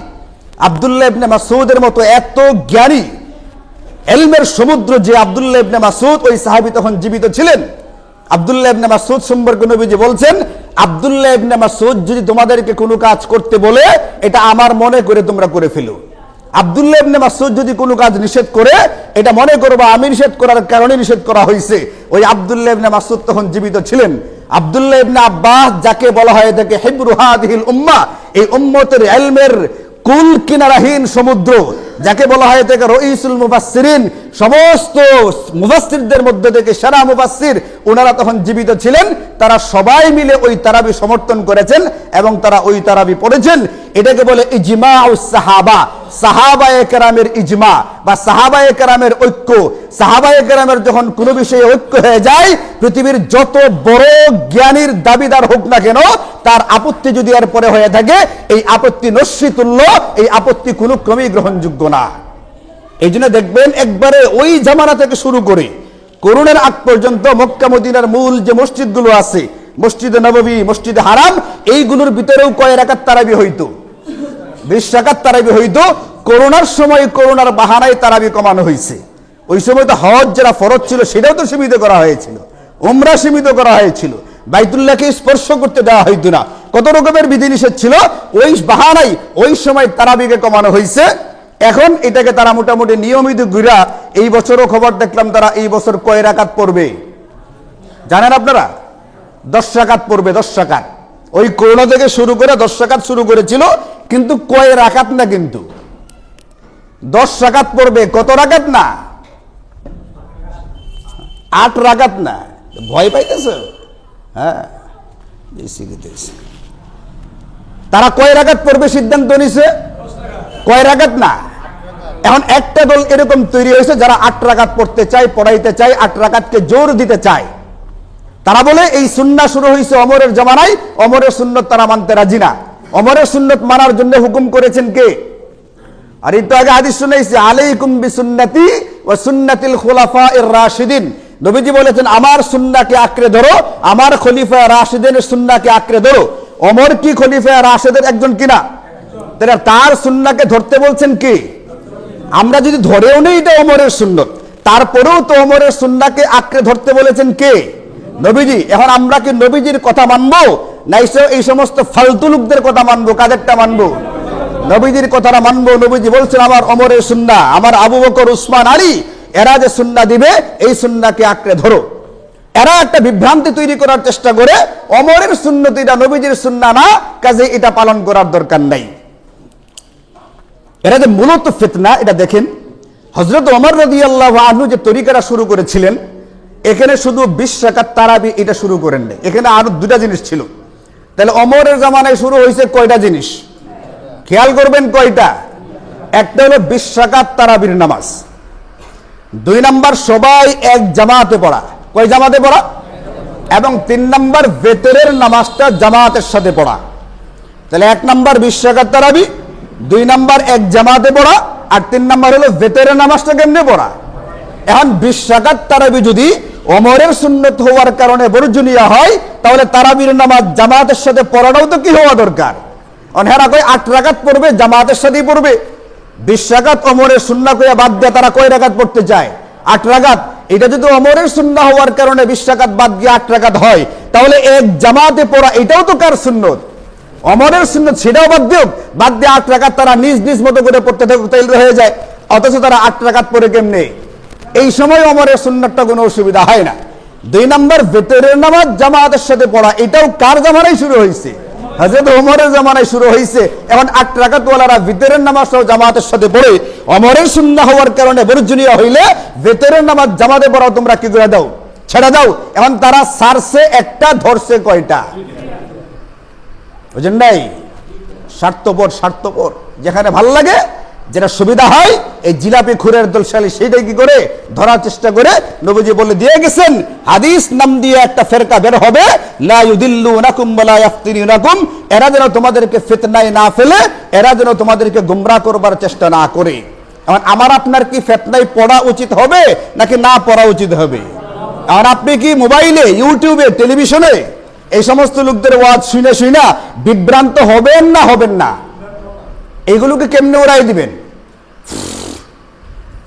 আব্দুল্লাহ ইবনে মাসউদের মতো এত জ্ঞানী, ইলমের সমুদ্র যে আব্দুল্লাহ ইবনে মাসউদ, ওই সাহাবী তখন জীবিত ছিলেন। আব্দুল্লাহ ইবনে মাসউদ সম্পর্কে নবীজি বলছেন, আব্দুল্লাহ ইবনে মাসউদ যদি তোমাদেরকে কোনো কাজ করতে বলে, এটা আমার মনে করে তোমরা করে ফেলো। আব্দুল্লাহ ইবনে মাসউদ যদি কোনো কাজ নিষেধ করে, এটা মনে করবা আমি নিষেধ করার কারণে নিষেধ করা হয়েছে। ওই আব্দুল্লাহ ইবনে মাসউদ তখন জীবিত ছিলেন। আব্দুল্লাহ ইবনে আব্বাস, যাকে বলা হয় থাকে হিব্রু হাদিহিল উম্মাহ, এই উম্মতের ইলমের কুল কিনারাহীন সমুদ্র, যাকে বলা হয় থাকে রইসুল মুফাসসিরিন, সমস্ত মুফাসসিরদের মধ্যে থেকে সেরা মুফাসসির, ওনারা তখন জীবিত ছিলেন। তারা সবাই মিলে ওই তারাবি সমর্থন করেছেন এবং তারা ওই তারাবি পড়েছেন। এটাকে বলে ইজমাউস সাহাবা, সাহাবায়ে কেরামের ইজমা বা সাহাবায়ে কেরামের ঐক্য। সাহাবায়ে কেরামের যখন কোনো বিষয়ে ঐক্য হয়ে যায়, পৃথিবীর যত বড় জ্ঞানীর দাবিদার হোক না কেন, তার আপত্তি যদি এর পরে হয়ে থাকে, এই আপত্তি নস্যিতুল্য, এই আপত্তি কোনো ক্রমেই গ্রহণযোগ্য না। এই জন্য দেখবেন একবারে ওই জামানা থেকে শুরু করে করুণের আগ পর্যন্ত মক্কা মদিনার মূল যে মসজিদগুলো আছে, মসজিদে নববী, মসজিদে হারাম, এইগুলোর ভিতরেও কয় রাকাত তারাবি হইতো? 20 রাকাত তারাবি হইতো। করোনার সময় করোনার বাহানায় তারাবি কমানো হয়েছে। ওই সময় তো হজ যারা ফরজ ছিল সেটাও তো সীমিত করা হয়েছিল, উমরা সীমিত করা হয়েছিল, বাইতুল্লাহকে স্পর্শ করতে দেওয়া হইতো না, কত রকমের বিধিনিষেধ ছিল। ওই বাহানায় ওই সময় তারাবিকে কমানো হয়েছে। এখন এটাকে তারা মোটামুটি নিয়মিত ঘুরা এই বছরও খবর দেখলাম তারা এই বছর কয় রাকাত পড়বে জানেন আপনারা? 10 রাকাত পড়বে, 10 রাকাত। ওই করোনা থেকে শুরু করে 10 রাকাত শুরু করেছিল, কিন্তু কয় রাকাত না, কিন্তু 10 রাকাত পড়বে। কত রাকাত না? 8 রাকাত না। ভয় পাইতেছ? হ্যাঁ, তারা কয় রাকাত পড়বে সিদ্ধান্ত নিছে? কয় রাকাত না। এখন একটা দল এরকম তৈরি হয়েছে যারা 8 রাকাত পড়তে চায়, পড়াইতে চায়, 8 রাকাতকে জোর দিতে চায়। তারা বলে এই সুন্নাহ শুরু হয়েছে ওমরের জামানায়, ওমরের সুন্নত তারা মানতে রাজি না। ওমরের সুন্নত মানার জন্য হুকুম করেছেন কে? আর একটু আগে হাদিস শুনাইছি, আলাইকুম বিসুন্নতি ওয়া সুন্নাতিল খুলাফায়ে রাশিদিন। নবীজি বলেছেন আমার সুন্নাহকে আঁকড়ে ধরো, আমার খলিফা রাশিদিনের সুন্নাহকে আঁকড়ে ধরো। ওমর কি খলিফা রাশিদের একজন কিনা? তার সুন্নাহকে ধরতে বলছেন কি? আমরা যদি ধরেও নেই এটা ওমরের সুন্নত, তারপরেও তো ওমরের সুন্নাহকে আঁকড়ে ধরতে বলেছেন কে? নবীজি। এখন আমরা কি নবীজির কথা মানবো না এই সমস্ত ফালতু লোকদের কথা মানবো? কাদেরটা মানবো? নবীজির কথাটা মানবো। নবীজি বলছেন আমার ওমরের সুন্নাহ, আমার আবু বকর, উসমান, আলী, এরা যে সুন্নাহ দিবে এই সুন্নাহকে আঁকড়ে ধরো। এরা একটা বিভ্রান্তি তৈরি করার চেষ্টা করে, ওমরের সুন্নত এটা নবীজির সুন্নাহ না, কাজে এটা পালন করার দরকার নাই। এরা যে মূলত ফিতনা, এটা দেখেন হযরত ওমর রাদিয়াল্লাহু আনহু যে তরিকাটা শুরু করেছিলেন, এখানে শুধু 20 রাকাত তারাবি এটা শুরু করেন নাই, এখানে আরো দুটা জিনিস ছিল। তাহলে ওমরের জামানায় শুরু হয়েছে কয়টা জিনিস? খেয়াল করবেন কয়টা? একটা হলো 20 রাকাত তারাবির নামাজ, 2 নাম্বার সবাই এক জামাতে পড়া। কয় জামাতে পড়া? এবং 3 নাম্বার বেতরের নামাজটা জামাতের সাথে পড়া। তাহলে 1 নাম্বার 20 রাকাত তারাবি, 2 নাম্বার এক জামাতে পড়া, আর 3 নাম্বার হলো বেতরের নামাজটা কেমনে পড়া। এখন 20 রাকাত তারাবি যদি ওমরের সুন্নত হওয়ার কারণে বর্জনীয় হয়, তাহলে তারাবির নামাজ জামাতের সাথে পড়াটাও তো কি হওয়া দরকার। অনেরা কয় 8 রাকাত পড়বে, জামাতের সাথেই পড়বে। 20 রাকাত ওমরের সুন্নাহ কইয়া বাদ দিয়ে তারা কয় রাকাত পড়তে চায়? 8 রাকাত। এটা যদি ওমরের সুন্নাহ হওয়ার কারণে 20 রাকাত বাদ দিয়ে 8 রাকাত হয়, তাহলে এক জামাতে পড়া এটাও তো কার সুন্নত? ওমরের সুন্নত। সেটাও বাদ দিও, বাদ দিয়ে 8 রাকাত তারা নিজ নিজ মতো করে পড়তে হয়ে যায়। অথচ তারা 8 রাকাত পড়ে কেমনে? এই সময় ওমরের সুন্নাতটা কোনো অসুবিধা হয় না। 2 নাম্বার বেতরের নামাজ জামাতের সাথে পড়া, এটাও কার জামানায় শুরু হয়েছে? হযরত ওমরের জামানায় শুরু হয়েছে। এখন 8 রাকাত ওয়ালারা বেতরের নামাজটাও জামাতের সাথে পড়ে, ওমরের সুন্নাহ হওয়ার কারণে বর্জনীয় হইলে বেতরের নামাজ জামাতে পড়াও তোমরা কি করে দাও? ছেড়ে দাও। এখন তারা সারছে একটা, ধরছে কয়টা? বুঝেন নাই? স্বার্থপর, স্বার্থপর। যেখানে ভাল লাগে, যেটা সুবিধা হয়, এই জিলাপি খুরের দলশালী সেইটাই কি করে ধরার চেষ্টা করে। নবীজি বলে দিয়ে গেছেন, হাদিস নাম দিয়ে একটা ফেরকা বের হবে, লা ইউদিল্লুনাকুম ওয়া লা ইয়াফতিনুনাকুম। এরা যেন তোমাদেরকে ফিতনায় না ফেলে, এরা যেন তোমাদেরকে গোমরাহ করবার চেষ্টা না করে। এখন আমার আপনার কি ফিতনায় পড়া উচিত হবে নাকি না পড়া উচিত হবে? আর আপনি কি মোবাইলে, ইউটিউবে, টেলিভিশনে এই সমস্ত লোকদের ওয়াজ শুনে শুনে বিভ্রান্ত হবেন না হবেন না? এগুলোকে কেমনে উড়াই দিবেন?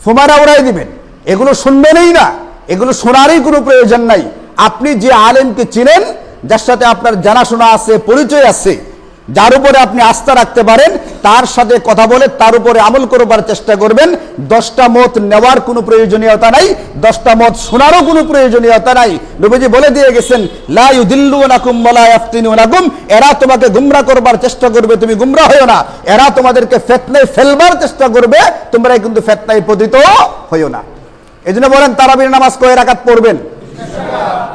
ফুমারা উড়াই দিবেন। এগুলো শুনবেনই না, এগুলো শোনারই কোনো প্রয়োজন নাই। আপনি যে আলেমকে চিনেন, যার সাথে আপনার জানাশোনা আছে, পরিচয় আছে, যার উপরে আপনি আস্থা রাখতে পারেন, তার সাথে কথা বলে তার উপরে আমল করবার চেষ্টা করবেন। 10টা মত নেওয়ার কোনো প্রয়োজনীয়তা নাই, 10টা মত শোনারও কোনো প্রয়োজনীয়তা নাই। নবীজি বলে দিয়ে গেছেন, লা ইউদিল্লুনাকুম ওয়া লা ইয়াফতিনুনাকুম। এরা তোমাকে গুমরাহ করবার চেষ্টা করবে, তুমি গুমরাহ হইও না। এরা তোমাদেরকে ফিতনায় ফেলবার চেষ্টা করবে, তোমরা কিন্তু ফিতনায় পতিত হইও না। এজন্য বলেন তারাবির নামাজ কয় রাকাত পড়বেন?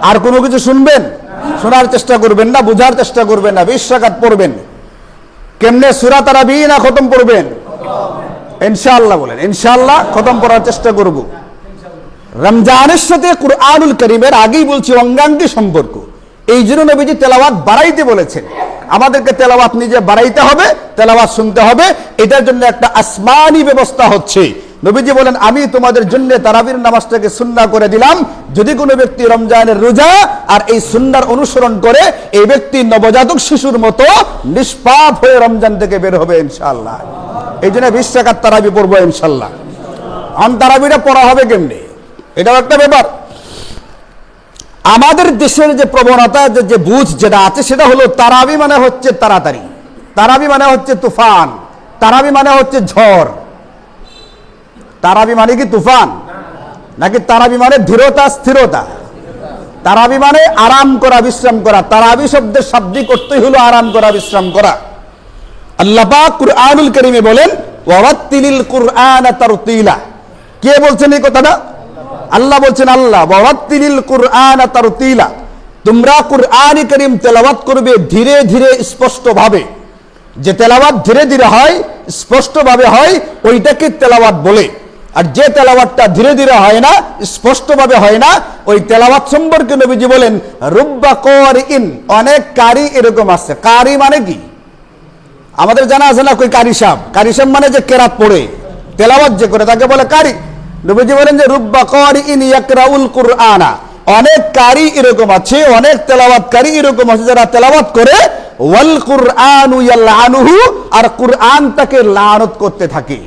আর কোনো কিছু শুনবেন? শোনার চেষ্টা করবেন না, বুঝার চেষ্টা করবেন না। 20 রাকাত পড়বেন। কেমনে? সূরা তারাবি না খতম পড়বেন? ইনশাআল্লাহ বলেন। ইনশাআল্লাহ খতম পড়ার চেষ্টা করব। রমজানের সাথে কুরআনুল কারীমের আগেই বলছি অঙ্গাঙ্গি সম্পর্ক। এই জন্য নবীজি তেলাওয়াত বাড়াইতে বলেছেন। আমাদেরকে তেলাওয়াত নিজে বাড়াইতে হবে, তেলাওয়াত শুনতে হবে। এটার জন্য একটা আসমানি ব্যবস্থা হচ্ছে। নবীজি বলেন, আমি তোমাদের জন্য তারাবির নামাজটাকে সুন্নাহ করে দিলাম। যদি কোনো ব্যক্তি রমজানের রোজা আর এই সুন্নাহর অনুসরণ করে, এই ব্যক্তি নবজাতক শিশুর মতো নিষ্পাপ হয়ে রমজান থেকে বের হবে ইনশাআল্লাহ। এই জন্য 20 রাকাত তারাবি পড়বো ইনশাআল্লাহ। তারাবিটা পড়া হবে কেমনে, এটাও একটা ব্যাপার। আমাদের দেশের যে প্রবণতা, যে বুঝ যেটা আছে, সেটা হলো তারাবি মানে হচ্ছে তাড়াতাড়ি, তারাবি মানে হচ্ছে তুফান, তারাবি মানে হচ্ছে ঝড়। তারাবি মানে কি তুফান, নাকি তারাবি মানে ধীরতা স্থিরতা? তারাবি মানে আরাম করা, বিশ্রাম করা। তারাবি শব্দের শাব্দিক অর্থই হলো আরাম করা, বিশ্রাম করা। আল্লাহ পাক কুরআনুল কারীমে বলেন ওয়ারাত্তিলিল কুরআনা তারতিলা। কে বলছেন এই কথাটা? আল্লাহ বলছেন, আল্লাহ ওয়ারাত্তিলিল কুরআনা তারতিলা, তোমরা কুরআনে কারীম তেলাওয়াত করবে ধীরে ধীরে স্পষ্ট ভাবে। যে তেলাওয়াত ধীরে ধীরে হয়, স্পষ্ট ভাবে হয়, ওইটাকে তেলাওয়াত বলে। আর যে তেলাওয়াতটা ধীরে ধীরে হয় না, স্পষ্ট ভাবে হয় না, ওই তেলাওয়াত সম্পর্কে নবীজি বলেন রুব্বা কারিইন, অনেক কারি এরকম আছে। কারি মানে কি আমাদের জানা আছে না? কই কারি সাহেব, কারি সাহেব মানে যে কেরাত পড়ে, তেলাওয়াত যে করে তাকে বলে কারি। নবীজি বলেন যে রুব্বা কারিইন ইয়াকরাউল কুরআনা, অনেক কারি এরকম আছে, অনেক তেলাওয়াতকারী এরকম আছে যারা তেলাওয়াত করে ওয়াল কুরআনু ইয়ালআনুহু, আর কুরআন তাকে লানত করতে থাকে।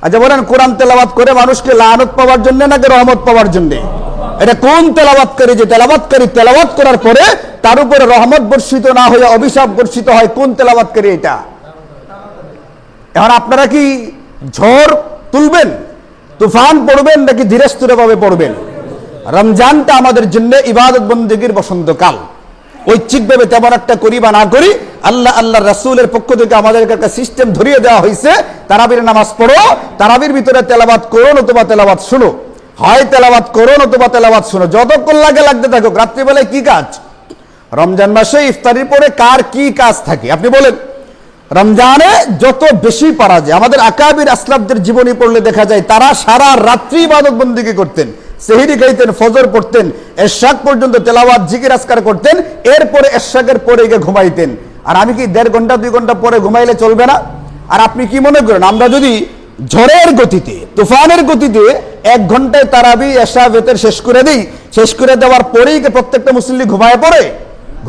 আচ্ছা বলেন, কোরআন তেলাওয়াত করে মানুষকে লানত পাওয়ার জন্য নাকি রহমত পাওয়ার জন্য? এটা কোন তেলাওয়াতকারী? যে তেলাওয়াতকারী তেলাওয়াত করার পরে তার উপরে রহমত বর্ষিত না হয়ে অভিশাপ বর্ষিত হয়, কোন তেলাওয়াতকারী এটা? এখন আপনারা কি ঝড় তুলবেন, তুফান পড়বেন, নাকি ধীরে স্থির ভাবে পড়বেন? রমজানটা আমাদের জন্য ইবাদত বন্দেগীর বসন্তকাল। ঐচ্ছিকভাবে তেমন একটা করি বা না করি, আল্লাহ আল্লাহ রাসূলের পক্ষ থেকে আমাদের একটা সিস্টেম ধরিয়ে দেওয়া হয়েছে, তারাবির নামাজ পড়ো, তারাবির ভিতরে তেলাওয়াত করো নতুবা তেলাওয়াত শুনো, হয় তেলাওয়াত করো নতুবা তেলাওয়াত শুনো, যতক্ষণ লাগে লাগতে থাকুক। রাত্রিবেলায় কি কাজ? রমজান মাসে ইফতারির পরে কার কি কাজ থাকে আপনি বলেন? রমজানে যত বেশি পারা যায়, আমাদের আকাবির আসলাফদের জীবনী পড়লে দেখা যায় তারা সারা রাত্রি ইবাদত বন্দেগী করতেন, সেহরি খাইতেন, ফজর পড়তেন, এশাক পর্যন্ত তেলাওয়াত জিকির আজকার করতেন, এরপরে এশাকের পরে গিয়ে ঘুমাইতেন। আর আমি কি 1.5 ঘন্টা 2 ঘন্টা পরে ঘুমাইলে চলবে না? আর আপনি কি মনে করেন আমরা যদি ঝড়ের গতিতে, তুফানের গতিতে 1 ঘন্টায় তারাবি এশা বেতের শেষ করে দিই, শেষ করে দেওয়ার পরেই কি প্রত্যেকটা মুসল্লি ঘুমায় পড়ে?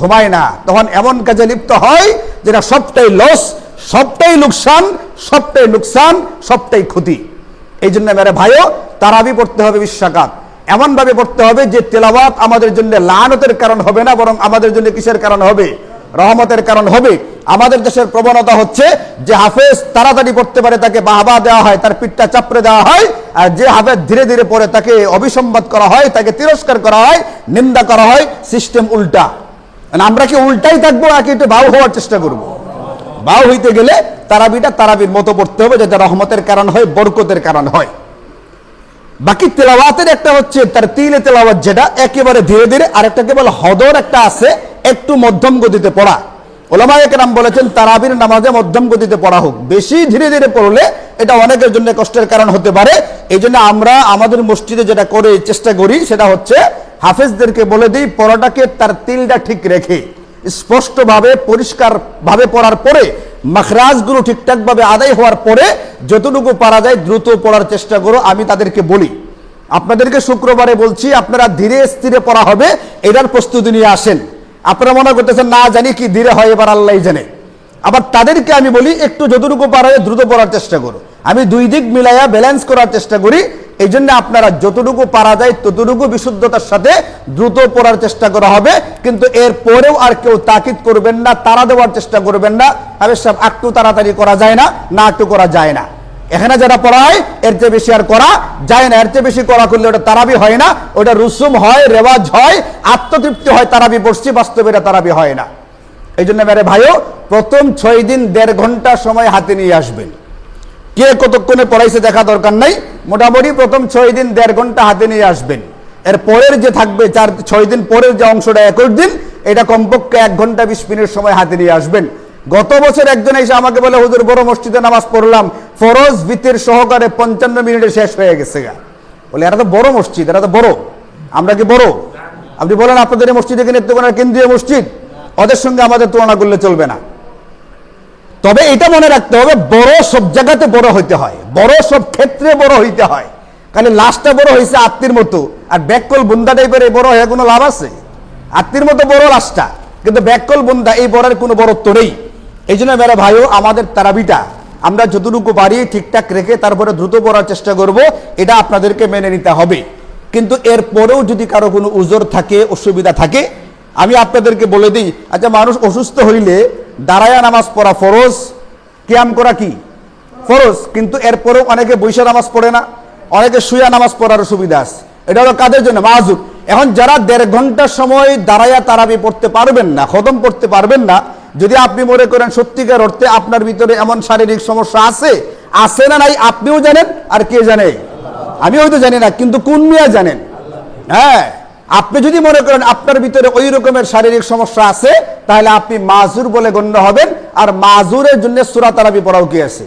ঘুমায় না। তখন এমন কাজে লিপ্ত হয় যেটা সবটাই লস, সবটাই লোকসান, সবটাই নুকসান, সবটাই ক্ষতি। এই জন্য মেরে ভাইও তারাবি পড়তে হবে 20 রাকাত, এমন ভাবে পড়তে হবে যে তেলাওয়াত আমাদের জন্য লানতের কারণ হবে না, বরং আমাদের জন্য কিসের কারণ হবে? রহমতের কারণ হবে। আমাদের দেশের প্রবণতা হচ্ছে যে হাফেজ তাড়াতাড়ি পড়তে পারে তাকে বাহবা দেওয়া হয়, তার পিঠটা চাপড়ে দেওয়া হয়, আর যে হাফেজ ধীরে ধীরে পড়ে তাকে অভিসম্বাদ করা হয়, তাকে তিরস্কার করা হয়, নিন্দা করা হয়। সিস্টেম উল্টা। আমরা কি উল্টাই থাকবো নাকি একটু বাউ হওয়ার চেষ্টা করব? বাউ হইতে গেলে তারাবিটা তারাবির মতো পড়তে হবে, যেটা রহমতের কারণ হয়, বরকতের কারণ হয়। বাকি তেলাওয়াতের একটা হচ্ছে তার তিলে তেলাওয়াত, যেটা একেবারে ধীরে ধীরে, আর একটা কেবল হদর একটা আছে, একটু মধ্যম গতিতে পড়া। ওলামায়ে কেরাম বলেছেন তারাবির নামাজে মধ্যম গতিতে পড়া হোক, বেশি ধীরে ধীরে পড়লে এটা অনেকের জন্য কষ্টের কারণ হতে পারে। এই জন্য আমরা আমাদের মসজিদে যেটা করে চেষ্টা করি সেটা হচ্ছে হাফেজদেরকে বলে দিই পড়াটাকে তার তিলটা ঠিক রেখে স্পষ্টভাবে পরিষ্কার ভাবে পড়ার পরে মাখরাজগুলো ঠিকঠাক ভাবে আদায় হওয়ার পরে যতটুকু পারা যায় দ্রুত পড়ার চেষ্টা করো। আমি তাদেরকে বলি, আপনাদেরকে শুক্রবারে বলছি আপনারা ধীরে স্থিরে পড়া হবে, এটার প্রস্তুতি নিয়ে আসেন। আপনারা মনে করতেছেন না জানি কি ধীরে হয়, এবার আল্লাহই জানে। আবার তাদেরকে আমি বলি একটু যতটুকু পারা যায় দ্রুত পড়ার চেষ্টা করো। আমি দুই দিক মিলাইয়া ব্যালেন্স করার চেষ্টা করি। এই জন্য আপনারা যতটুকু পারা যায় ততটুকু বিশুদ্ধতার সাথে দ্রুত পড়ার চেষ্টা করা হবে, কিন্তু এর পরেও আর কেউ তাকিদ করবেন না, তাড়া দেওয়ার চেষ্টা করবেন না। আমি সব একটু তাড়াতাড়ি করা যায় না, না একটু করা যায় না। এখানে যারা পড়ায় এর চেয়ে বেশি আর করা যায় না। এর চেয়ে বেশি করা করলে ওটা তারাবি হয় না, ওটা রুসুম হয়, রেওয়াজ হয়, আত্মতৃপ্তি হয়, তারাবি পড়ছি, বাস্তবে এটা তারাবি হয় না। এই জন্য মেরে ভাইও প্রথম 6 দিন 1.5 ঘন্টা সময় হাতে নিয়ে আসবেন। কে কতক্ষণে পড়াইছে দেখা দরকার নাই, মোটামুটি প্রথম 6 দিন 1.5 ঘন্টা হাতে নিয়ে আসবেন। এর পরের যে থাকবে 6 দিন পরের যে অংশটা 21 দিন, এটা কমপক্ষে 1 ঘন্টা 20 মিনিট সময় হাতে নিয়ে আসবেন। গত বছর একজন এসে আমাকে বলে হুজুর বড় মসজিদে নামাজ পড়লাম, ফরজ ভিতর সহকারে 55 মিনিটে শেষ হয়ে গেছে গা। বলে এরা তো বড় মসজিদ, এরা তো বড়, আমরা কি বড়? আপনি বলেন আপনাদের এই মসজিদে কিনে কেন্দ্রীয় মসজিদ, ওদের সঙ্গে আমাদের তুলনা করলে চলবে না। তবে এটা মনে রাখতে হবে বড় সব জায়গাতে বড় হইতে হয়, বড় সব ক্ষেত্রে বড় হইতে হয়। খালি লাশটা বড় হয়েছে আত্মীর মতো, আর ব্যাককল বুন্দা টাইপের বড় হয়ে কোনো লাভ আছে? আত্মীর মতো বড় লাশটা, কিন্তু ব্যাককল বুন্দা এই বড়ের কোনো বড়ত্ব নেই। এই জন্য মেরা ভাইও আমাদের তারাবিটা আমরা যতটুকু পারি ঠিকঠাক রেখে তারপরে দ্রুত পড়ার চেষ্টা করব, এটা আপনাদেরকে মেনে নিতে হবে। কিন্তু এর পরেও যদি কারো কোনো উজর থাকে, অসুবিধা থাকে, আমি আপনাদেরকে বলে দিই, আচ্ছা মানুষ অসুস্থ হইলে দাঁড়ায়া নামাজ পড়া ফরজ, কিয়াম করা কি ফরজ, কিন্তু এরপরেও অনেকে বৈশা নামাজ পড়ে না, অনেকে শুয়া নামাজ পড়ার সুবিধা আছে। এটা হলো কাদের জন্য? মাযুর। এখন যারা 1.5 ঘন্টা সময় দাঁড়াইয়া তারাবি পড়তে পারবেন না, খতম পড়তে পারবেন না, যদি আপনি মনে করেন সত্যিকার অর্থে আপনার ভিতরে এমন শারীরিক সমস্যা আছে না নাই আপনিও জানেন, আর কে জানে? আমি হয়তো জানি না, কিন্তু কোন মিয়া জানেন। হ্যাঁ, আপনি যদি মনে করেন আপনার ভিতরে ওই রকমের শারীরিক সমস্যা আছে, তাহলে আপনি মাজুর বলে গণ্য হবেন। আর মাজুরের জন্য সূরা তারাবি পড়াও কি আছে?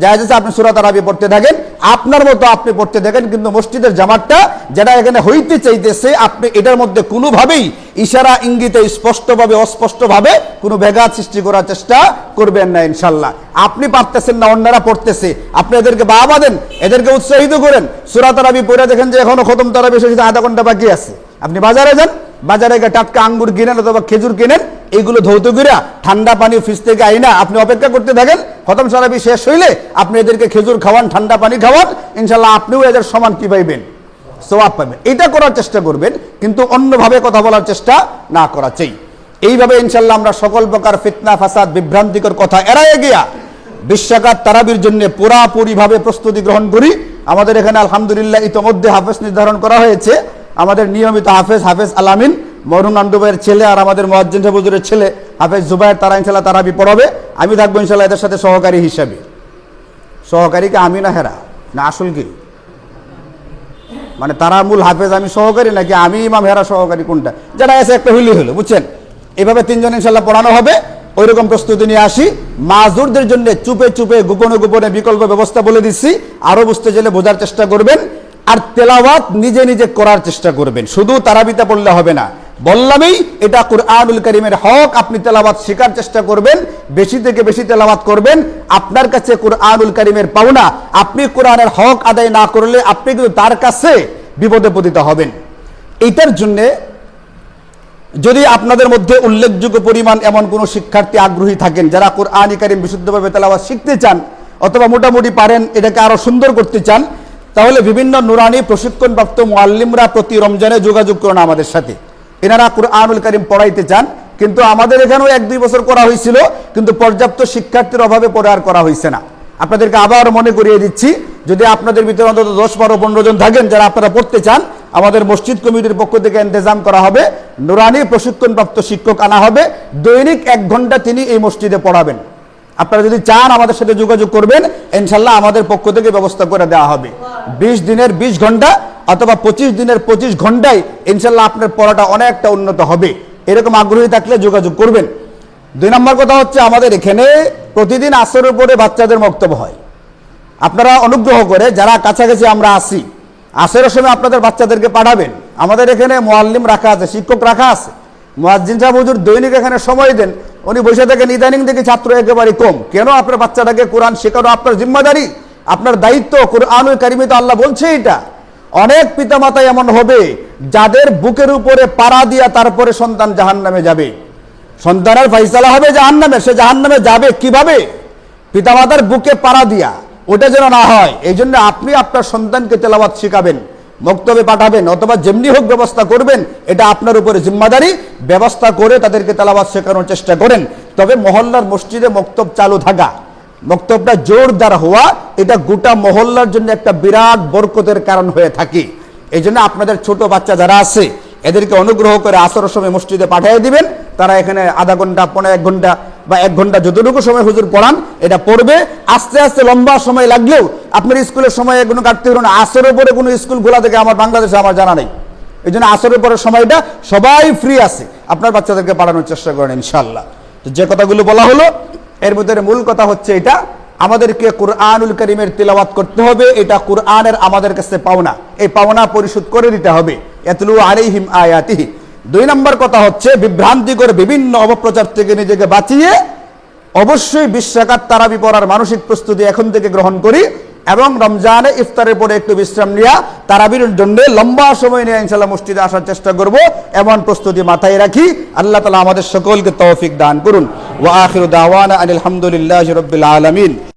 জায়েজ আছে, আপনি সূরা তারাবি পড়তে থাকেন, আপনার মতো আপনি পড়তে থাকেন, কিন্তু মসজিদের জামাতটা যেটা এখানে হইতে চাইতেছে, আপনি এটার মধ্যে কোনোভাবেই ইশারা ইঙ্গিতে স্পষ্টভাবে অস্পষ্টভাবে কোনো ব্যাঘাত সৃষ্টি করার চেষ্টা করবেন না ইনশাল্লাহ। আপনি পারতেছেন না, অন্যরা পড়তেছে, আপনি এদেরকে বাহবা দেন, এদেরকে উৎসাহিত করেন। সূরা তারাবি পড়ে দেখেন যে এখনো খতম তারাবি শেষ হতে আধা ঘন্টা বাকি আছে, আপনি বাজারে যান, বাজারে গিয়ে টাটকা আঙ্গুর কিনেন অথবা খেজুর কিনেন, এইগুলো ধৌত করে ঠান্ডা পানি ফ্রিজ থেকে আইনা আপনি অপেক্ষা করতে থাকেন। খতম তারাবি শেষ হইলে আপনি এদেরকে খেজুর খাওয়ান, ঠান্ডা পানি খাওয়ান, ইনশাল্লাহ আপনিও এদের সমান কি পাইবেন? সওয়াব পাবেন। এটা করার চেষ্টা করবেন, কিন্তু অন্যভাবে কথা বলার চেষ্টা না করা চাই। এইভাবে ইনশাল্লাহ আমরা সকল প্রকার ফিতনা, ফাসাদ, বিভ্রান্তিকর কথা এড়াইয়ে গিয়া 20 রাকাত তারাবির জন্য পুরাপুরিভাবে প্রস্তুতি গ্রহণ করি। আমাদের এখানে আলহামদুলিল্লাহ ইতোমধ্যে হাফেজ নির্ধারণ করা হয়েছে। আমাদের নিয়মিত হাফেজ আলামিন, মরহুম নান্ডুবাইয়ের ছেলে, আর আমাদের মুয়াজ্জিন সাহেব হুজুরের ছেলে হাফেজ জুবায়ের, তারা ইনশাল্লাহ তারাবি পড়াবে। আমি থাকবো ইনশাল্লাহ এদের সাথে সহকারী হিসাবে। সহকারীকে আমি না হেরা না আসল কি? মানে তারা মূল হাফেজ, আমি সহকারী, নাকি আমি ইমাম হেরা সহকারী, কোনটা? যারা আছে একটা হইলেই হলো, বুঝছেন? এভাবে 3 জন ইনশাল্লাহ পড়ানো হবে। ওই রকম প্রস্তুতি নিয়ে আসি। মাজুরদের জন্য চুপে চুপে গোপনে গোপনে বিকল্প ব্যবস্থা বলে দিচ্ছি, আরো বুঝতে চাইলে বোঝার চেষ্টা করবেন। আর তেলাওয়াত নিজে নিজে করার চেষ্টা করবেন, শুধু তারাবিতে পড়লে হবে না। বললামই এটা কুরআনুল কারীমের হক, আপনি তেলাওয়াত শেখার চেষ্টা করবেন, বেশি থেকে বেশি তেলাওয়াত করবেন। আপনার কাছে কুরআনুল কারীমের পাওনা, আপনি কোরআনের হক আদায় না করলে আপনি কিন্তু তার কাছে বিপদে পতিত হবেন। এইটার জন্যে যদি আপনাদের মধ্যে উল্লেখযোগ্য পরিমাণ এমন কোনো শিক্ষার্থী আগ্রহী থাকেন যারা কুরআন কারীম বিশুদ্ধভাবে তেলাওয়াত শিখতে চান, অথবা মোটামুটি পারেন, এটাকে আরো সুন্দর করতে চান, তাহলে বিভিন্ন নুরানি প্রশিক্ষণপ্রাপ্ত মুআল্লিমরা প্রতি রমজানে যোগাযোগ করুন আমাদের সাথে। এনারা কুরআনুল কারীম পড়াইতে চান, কিন্তু আমাদের এখানেও 1-2 বছর করা হয়েছিল, কিন্তু পর্যাপ্ত শিক্ষার্থীর অভাবে পরে আর করা হয়েছে না। আপনাদেরকে আবার মনে করিয়ে দিচ্ছি, যদি আপনাদের ভিতরে অন্তত 10, 12, 15 জন থাকেন যারা আপনারা পড়তে চান, আমাদের মসজিদ কমিটির পক্ষ থেকে ইন্তজাম করা হবে, নুরানি প্রশিক্ষণপ্রাপ্ত শিক্ষক আনা হবে, দৈনিক 1 ঘন্টা তিনি এই মসজিদে পড়াবেন। আপনারা যদি চান আমাদের সাথে যোগাযোগ করবেন, ইনশাল্লাহ আমাদের পক্ষ থেকে ব্যবস্থা করে দেওয়া হবে। 20 দিনের 20 ঘন্টা অথবা 25 দিনের 25 ঘন্টায় ইনশাল্লাহ আপনার পড়াটা অনেকটা উন্নত হবে। এরকম আগ্রহী থাকলে যোগাযোগ করবেন। 2 নম্বর কথা হচ্ছে, আমাদের এখানে প্রতিদিন আসরের পরে বাচ্চাদের বক্তব্য হয়। আপনারা অনুগ্রহ করে যারা কাছাকাছি আমরা আসি, আসরের সময় আপনাদের বাচ্চাদেরকে পাঠাবেন। আমাদের এখানে মুআল্লিম রাখা আছে, শিক্ষক রাখা আছে। মুয়াজ্জিন সাহেব হুজুর দৈনিক এখানে সময় দেন, উনি বসে থাকেন। ইদানিং দেখি ছাত্র একেবারে কম। কেন? আপনার বাচ্চাটাকে কোরআন শেখানো আপনার জিম্মাদারি, আপনার দায়িত্ব। কুরআনুল কারীমে তো আল্লাহ বলছে এটা। অনেক পিতামাতা এমন হবে যাদের বুকের উপরে পাড়া দিয়া তারপরে সন্তান জাহান্নামে যাবে। সন্তানের ফাইসালা হবে জাহান্নামে, সে জাহান্নামে যাবে কিভাবে? পিতামাতার বুকে পাড়া দিয়া। ওটা যেন না হয়, এই জন্য আপনি আপনার সন্তানকে তেলাওয়াত শেখাবেন, মক্তবে পাঠাবেন, অথবা যেমনি হোক ব্যবস্থা করবেন, এটা আপনার উপরে জিম্মাদারি। ব্যবস্থা করে তাদেরকে তেলাওয়াত শেখানোর চেষ্টা করেন। তবে মহল্লার মসজিদে মক্তব চালু থাকা, মক্তবটা জোরদার হওয়া, এটা গোটা মহল্লার জন্য একটা বিরাট বরকতের কারণ হয়ে থাকে। এই জন্য আপনাদের ছোট বাচ্চা যারা আছে এদেরকে অনুগ্রহ করে আসরের সময় মসজিদে পাঠিয়ে দিবেন। তারা এখানে আধা ঘন্টা, 1 ঘন্টা বা 1 ঘন্টা যতটুকু সময় হুজুর পড়ান এটা পড়বে। আস্তে আস্তে লম্বা সময় লাগলেও আপনার স্কুলের সময় এগুলো কাটতে হলো না। আসরের পরে কোনো স্কুল খোলা থেকে আমার বাংলাদেশে আমার জানা নেই। এই জন্য আসরের পরের সময়টা সবাই ফ্রি আছে, আপনার বাচ্চাদেরকে পড়ানোর চেষ্টা করেন ইনশাআল্লাহ। তো যে কথাগুলো বলা হলো এর ভিতরে মূল কথা হচ্ছে এটা, আমাদেরকে কুরআনুল কারীমের তিলাওয়াত করতে হবে। এটা কুরআনের আমাদের কাছে পাওনা, এই পাওনা পরিশোধ করে দিতে হবে। ইয়াতলু আলাইহিম আয়াতিহি। 2 নম্বর কথা হচ্ছে, বিভ্রান্তিকর বিভিন্ন অপপ্রচার থেকে নিজেকে বাঁচিয়ে অবশ্যই 20 রাকাত তারাবি পড়ার মানসিক প্রস্তুতি এখন থেকে গ্রহণ করি, এবং রমজানে ইফতারের পরে একটু বিশ্রাম নিয়ে তারাবির জন্য লম্বা সময় নিয়ে ইনশাআল্লাহ মসজিদে আসার চেষ্টা করব, এমন প্রস্তুতি মাথায় রাখি। আল্লাহ তাআলা আমাদের সকলকে তৌফিক দান করুন। ওয়া আখিরু দাওয়ানা আলহামদুলিল্লাহি রাব্বিল আলামিন।